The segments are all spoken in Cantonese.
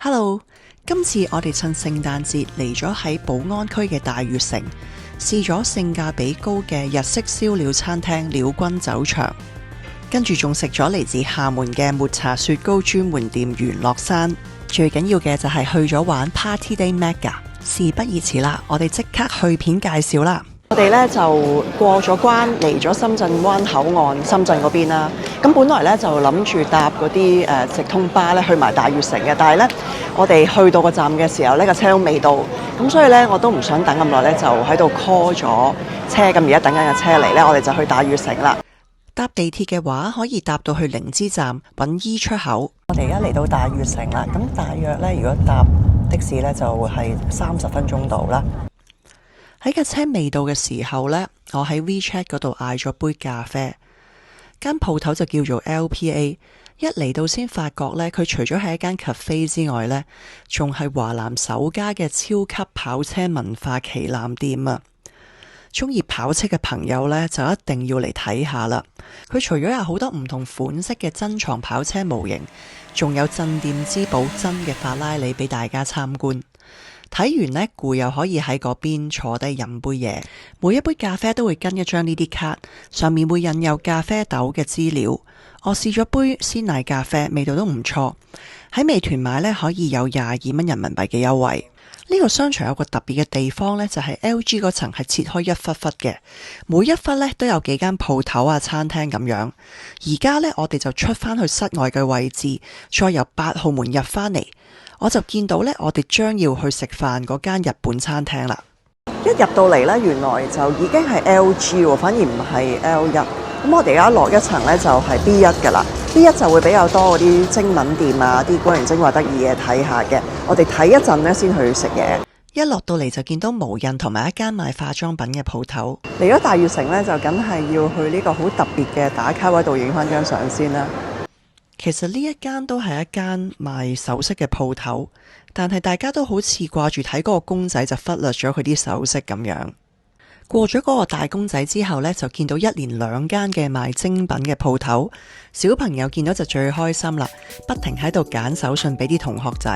Hello，今次我哋趁聖誕節嚟咗喺寶安區嘅大悅城，試咗性價比高嘅日式燒料餐廳鳥君酒場，跟住仲食咗嚟自廈門嘅抹茶雪糕專門店元樂山。最緊要嘅就係去咗玩 Party Day Mega。事不宜遲啦，我哋即刻去片介紹啦。我哋咧就過咗關，嚟咗深圳灣口岸，深圳嗰邊啦。咁本來咧就諗住搭嗰啲直通巴咧去埋大悅城嘅，但係咧我哋去到個站嘅時候呢，個車都未到，咁所以咧我都唔想等咁耐咧，就喺度 call 咗車。咁而家等緊嘅車嚟咧，我哋就去大悅城啦。搭地鐵嘅話，可以搭到去靈芝站揾 E 出口。我哋而家嚟到大悅城啦，咁大約咧如果搭的士咧就係30分鐘到啦。喺架車未到嘅時候呢，我喺 WeChat 嗰度嗌咗杯咖啡。間鋪頭就叫做 LPA。一嚟到先發覺呢，佢除咗係一間 cafe 之外呢，仲係華南首家嘅超級跑車文化旗艦店啊！中意跑車嘅朋友呢，就一定要嚟睇下啦。佢除咗有好多唔同款式嘅珍藏跑車模型，仲有鎮店之寶真嘅法拉利俾大家參觀。睇完呢，攰又可以喺嗰邊坐低飲杯嘢。每一杯咖啡都會跟一張呢啲卡，上面會印有咖啡豆嘅資料。我試咗杯鮮奶咖啡，味道都唔錯。喺美團買呢，可以有22蚊人民幣嘅優惠。呢個商場有個特別嘅地方呢，就係 LG 嗰層係切開一忽忽嘅，每一忽呢都有幾間鋪頭啊、餐廳咁樣。而家呢，我哋就出翻去室外嘅位置，再由8號門入翻嚟。我就見到呢，我哋將要去食飯嗰間日本餐廳啦。一入到嚟呢，原來就已經係 LG 喎，反而唔係 L1。咁我哋而家落一層呢，就係 B1 噶啦。B1 就會比較多嗰啲精品店啊，啲古靈精怪得意嘢睇下嘅。我哋睇一陣呢，先去食嘢。一落到嚟就見到無印同埋一間賣化妝品嘅鋪頭。嚟咗大悅城呢，就梗係要去呢個好特別嘅打卡位度影翻張相先啦。其實呢一間都係一間賣首飾嘅鋪頭，但係大家都好似掛住睇嗰個公仔，就忽略咗佢啲首飾咁樣。過咗嗰個大公仔之後呢，就見到一連2間嘅賣精品嘅鋪頭。小朋友見到就最開心啦，不停喺度揀手信俾啲同學仔。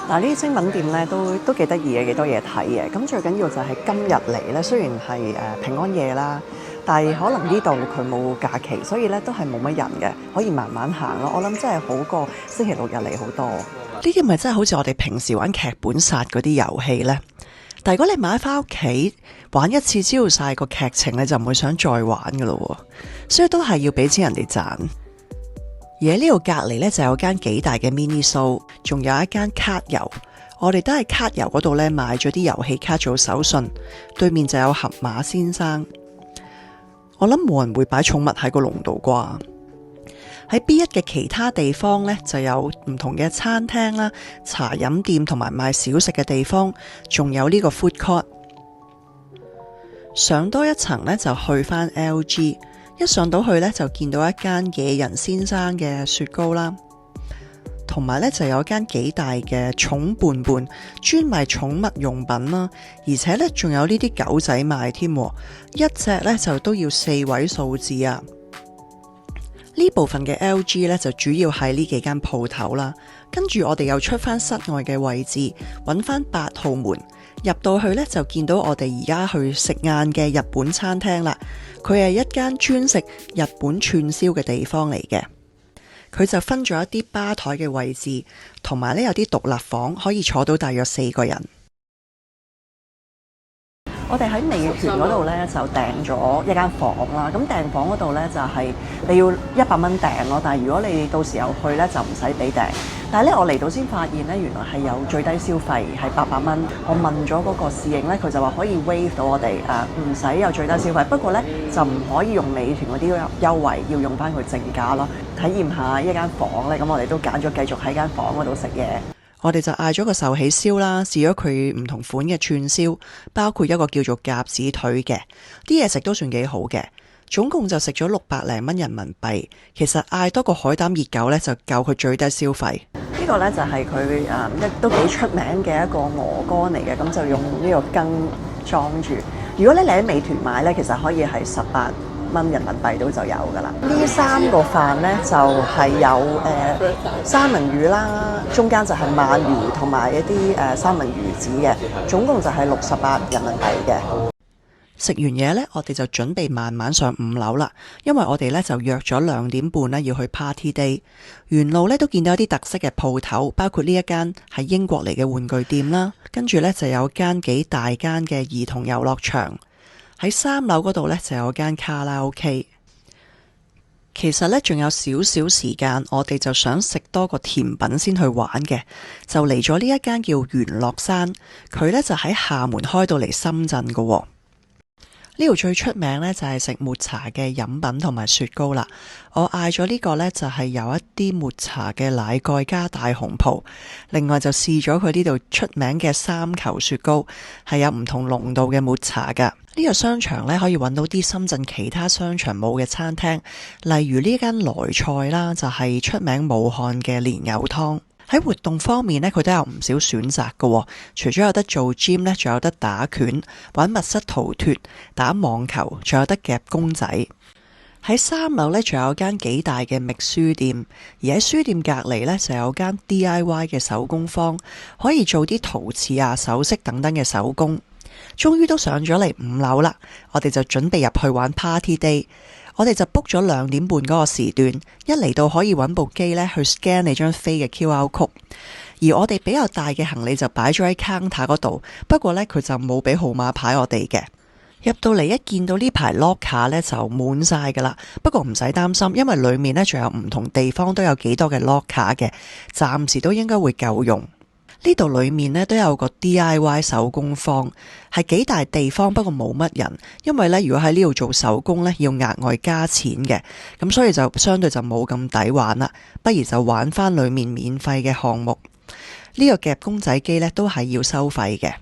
嗱，呢啲精品店呢都幾得意嘅，幾多嘢睇嘅。咁最緊要就係今日嚟呢，雖然係平安夜啦，但係可能呢度佢冇假期，所以咧都係冇乜人嘅，可以慢慢行咯。我諗真係好過星期6日嚟好多。呢啲咪真係好似我哋平時玩劇本殺嗰啲遊戲呢？但係如果你買翻屋企玩一次，知道晒個劇情，你就唔會想再玩噶咯。所以都係要俾錢人哋賺。而喺呢度隔離呢，就有間幾大嘅 mini show，仲有一間卡遊。我哋都係卡遊嗰度呢買咗啲遊戲卡做手信。對面就有盒馬先生。我諗冇人會擺寵物喺個籠度啩。喺 B1 嘅其他地方呢，就有唔同嘅餐廳啦、茶飲店同埋賣小食嘅地方，仲有呢個 food court。上多一層呢，就去返 LG。一上到去呢，就見到一間野人先生嘅雪糕啦，同埋呢，就有一間幾大嘅寵伴伴，專賣寵物用品啦，而且呢，仲有呢啲狗仔賣添，一隻呢，就都要4位數字啊！呢部分嘅 LG 呢，就主要係呢幾間鋪頭啦，跟住我哋又出翻室外嘅位置，揾翻8號門入到去呢，就見到我哋而家去食晏嘅日本餐廳啦。佢係一間專食日本串燒嘅地方嚟嘅。佢就分咗一啲吧台嘅位置，同埋呢有啲獨立房，可以坐到大約4個人。我哋喺美團嗰度呢，就訂咗一間房啦，咁訂房嗰度呢，就係你要100蚊訂咯，但係如果你到時候去呢，就唔使俾訂。但係呢，我嚟到先發現呢，原來係有最低消費係800蚊。我問咗嗰個侍應呢，佢就話可以 waive 到我哋唔使有最低消費，不過呢，就唔可以用美團嗰啲優惠，要用翻佢正價咯。體驗下一間房呢，咁我哋都揀咗繼續喺間房嗰度食嘢。我哋就嗌咗個壽喜燒啦，試咗佢唔同款嘅串燒，包括一個叫做鴿子腿嘅，啲嘢食都算幾好嘅。總共就食咗600零蚊人民幣，其實嗌多個海膽熱狗呢，就夠佢最低消費。呢個呢，就係佢都幾出名嘅一個鵝肝嚟嘅，咁就用呢個羹裝住。如果你喺美團買呢，其實可以係18蚊人民幣都就有㗎啦。呢3個飯呢，就係有三文魚啦，中間就係鰻魚同埋一啲三文魚子嘅，總共就係68人民幣嘅。食完嘢呢，我哋就準備慢慢上5樓啦，因為我哋呢就約咗2點半呢要去 Party Day。沿路呢都見到一啲特色嘅鋪頭，包括呢一間係英國嚟嘅玩具店啦，跟住呢就有間幾大間嘅兒童遊樂場。喺3樓嗰度呢就有間卡拉 OK。其實呢仲有少少時間，我哋就想食多個甜品先去玩嘅，就嚟咗呢一間叫元樂山，佢呢就喺廈門開到嚟深圳㗎喎。呢度最出名呢就係食抹茶嘅飲品同埋雪糕啦。我嗌咗呢個呢就係有一啲抹茶嘅奶蓋加大紅袍，另外就試咗佢呢度出名嘅3球雪糕，係有唔同濃度嘅抹茶噶。呢個商場呢可以揾到啲深圳其他商場冇嘅餐廳，例如呢間來菜啦，就係出名武漢嘅蓮藕湯。喺活動方面呢，佢都有唔少選擇嘅，除咗有得做 gym 呢，仲有得打拳、玩密室逃脫、打網球，仲有得夾公仔。喺3樓呢，仲有間幾大嘅秘書店，而喺書店隔離呢，就有間 DIY 嘅手工坊，可以做啲陶瓷啊、首飾等等嘅手工。終於都上咗嚟5樓啦，我哋就準備入去玩 Party Day。我哋就 book 咗2點半嗰個時段，一嚟到可以揾部機呢去 scan 你張飛嘅 QR code，而我哋比較大嘅行李就擺咗喺 counter 嗰度，不過呢，佢就冇俾號碼牌我哋嘅。入到嚟一見到呢排 locker 呢就滿晒噶啦，不過唔使擔心，因為裏面呢仲有唔同地方都有幾多嘅 locker 嘅，暫時都應該會夠用。呢度裏面呢都有個 DIY 手工坊，係幾大地方，不過冇乜人，因為呢，如果喺呢度做手工呢，要額外加錢嘅，咁所以就相對就冇咁抵玩啦。不如就玩翻裏面免費嘅項目。呢個夾公仔機呢都係要收費嘅。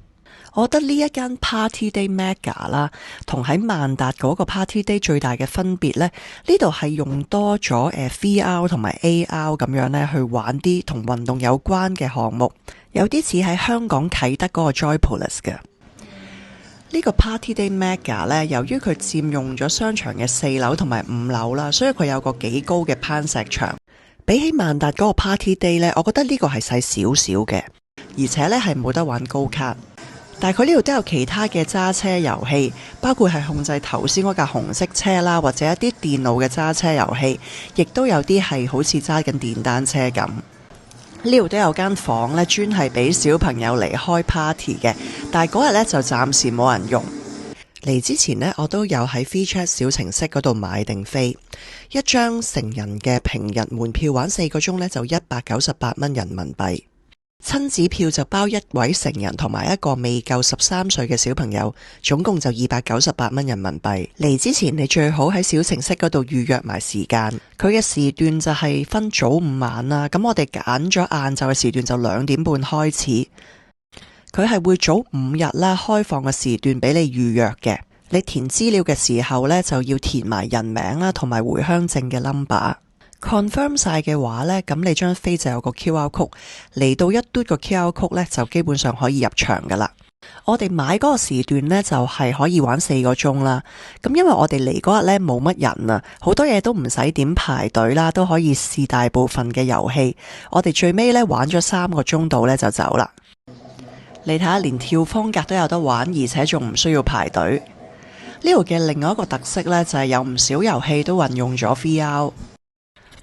我覺得呢一間 Party Day Mega 啦，同喺萬達嗰個 Party Day 最大嘅分別呢，呢度係用多咗VR 同埋 AR 咁樣呢去玩啲同運動有關嘅項目，有啲似喺香港啟德嗰個 Joypolis 嘅。呢個 Party Day Mega 呢，由於佢佔用咗商場嘅4樓同埋5樓啦，所以佢有個幾高嘅攀石場。比起萬達嗰個 Party Day 呢，我覺得呢個係細少少嘅，而且呢係冇得玩高卡。但係佢呢度都有其他嘅揸車遊戲，包括係控制頭先嗰架紅色車啦，或者一啲電腦嘅揸車遊戲，亦都有啲係好似揸緊電單車咁。呢度都有間房呢，專係俾小朋友嚟開 party 嘅，但係嗰日呢，就暫時冇人用。嚟之前呢，我都有喺 WeChat 小程式嗰度買定飛，一張成人嘅平日門票玩4個鐘呢，就198蚊人民幣。親子票就包1位成人同埋一個未夠13歲嘅小朋友，總共就298蚊人民幣。嚟之前你最好喺小程式嗰度預約埋時間，佢嘅時段就係分早午晚啦。咁我哋揀咗晏晝嘅時段就2點半開始，佢係會早5日啦開放嘅時段俾你預約嘅。你填資料嘅時候呢，就要填埋人名啦同埋回鄉證嘅 number。confirm 晒嘅話呢，咁你張飛就有個 QR code， 嚟到一嘟個 QR code 呢，就基本上可以入場噶啦。我哋買嗰個時段呢，就係可以玩4個鐘啦。咁因為我哋嚟嗰日呢，冇乜人啊，好多嘢都唔使點排隊啦，都可以試大部分嘅遊戲。我哋最尾呢，玩咗3個鐘度呢，就走啦。你睇下，連跳方格都有得玩，而且仲唔需要排隊。呢度嘅另外一個特色呢，就係有唔少遊戲都運用咗 VR。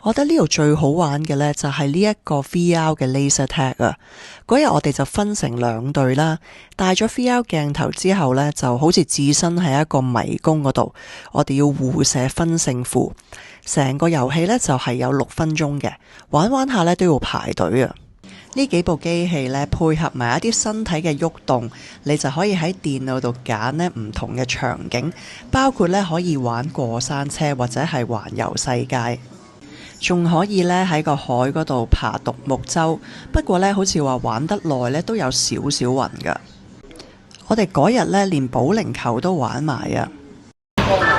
我覺得呢度最好玩嘅呢，就係呢一個 VR 嘅 laser tag 啊！嗰日我哋就分成2隊啦，帶咗 VR 鏡頭之後呢，就好似置身喺一個迷宮嗰度，我哋要互射分勝負。成個遊戲呢，就係有6分鐘嘅，玩玩下呢都要排隊啊！呢幾部機器呢，配合埋一啲身體嘅喐動，你就可以喺電腦度揀呢唔同嘅場景，包括呢可以玩過山車或者係環遊世界。仲可以呢喺個海嗰度爬獨木舟，不過呢好似話玩得耐呢都有少少暈噶。我哋嗰日呢連保齡球都玩埋啊！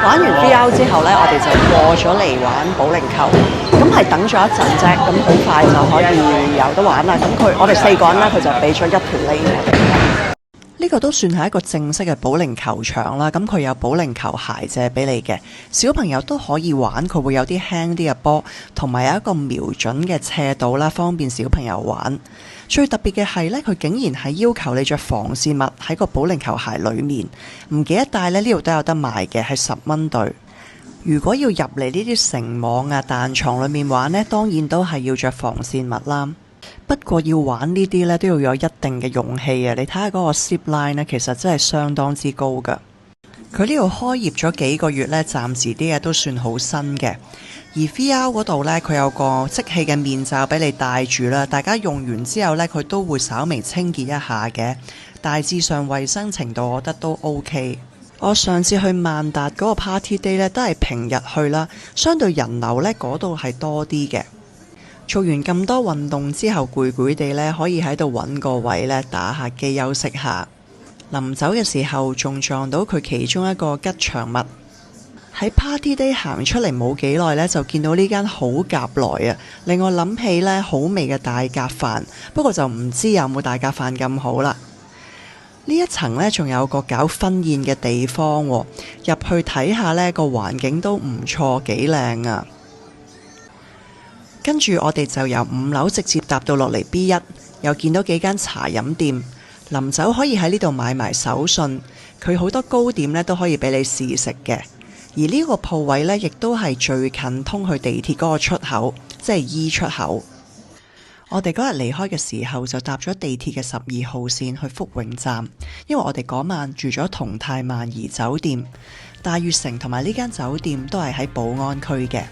玩完 VR 之後呢，我哋就過咗嚟玩保齡球，咁係等咗一陣啫，咁好快就可以有得玩啦。咁我哋4個人呢，佢就俾咗1條 lane 我哋。呢個都算係一個正式嘅保齡球場啦，咁佢有保齡球鞋借俾你嘅，小朋友都可以玩，佢會有啲輕啲嘅波，同埋有一個瞄準嘅斜度啦，方便小朋友玩。最特別嘅係呢，佢竟然係要求你着防線襪喺個保齡球鞋裏面，唔記得帶呢度都有得賣嘅，係10蚊對。如果要入嚟呢啲繩網啊、彈床裏面玩呢，當然都係要着防線襪啦。不過要玩呢啲呢，都要有一定嘅勇氣啊！你睇下嗰個 zip line 呢，其實真係相當之高噶。佢呢度開業咗幾個月呢，暫時啲嘢都算好新嘅。而 VR 嗰度呢，佢有個即棄嘅面罩俾你戴住啦。大家用完之後呢，佢都會稍微清潔一下嘅。大致上衛生程度，我覺得都 OK。我上次去萬達嗰個 Party Day 呢，都係平日去啦，相對人流呢，嗰度係多啲嘅。做完咁多運動之後，攰攰地呢，可以喺度揾個位呢，打下機休息下。臨走嘅時候，仲撞到佢其中一個吉祥物。喺 Party Day 行出嚟冇幾耐呢，就見到呢間好夾來啊，令我諗起呢好味嘅大夾飯。不過就唔知有冇大夾飯咁好啦。呢一層呢，仲有個搞婚宴嘅地方，入去睇下呢個環境都唔錯，幾靚啊！跟住我哋就由5樓直接搭到落嚟 B1，又見到幾間茶飲店。臨走可以喺呢度買埋手信，佢好多糕點呢都可以俾你試食嘅。而呢個鋪位呢，亦都係最近通去地鐵嗰個出口，即係 E 出口。我哋嗰日離開嘅時候就搭咗地鐵嘅12號線去福永站，因為我哋嗰晚住咗同泰萬怡酒店。大悅城同埋呢間酒店都係喺寶安區嘅。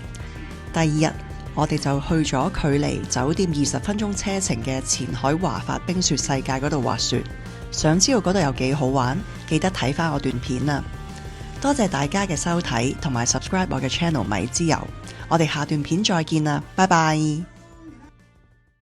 第2日，我哋就去咗距離酒店20分鐘車程嘅前海華發冰雪世界嗰度滑雪。想知道嗰度有幾好玩，記得睇返我段片啊！多謝大家嘅收睇同埋 subscribe 我嘅 channel 米之遊。我哋下段片再見啦，拜拜。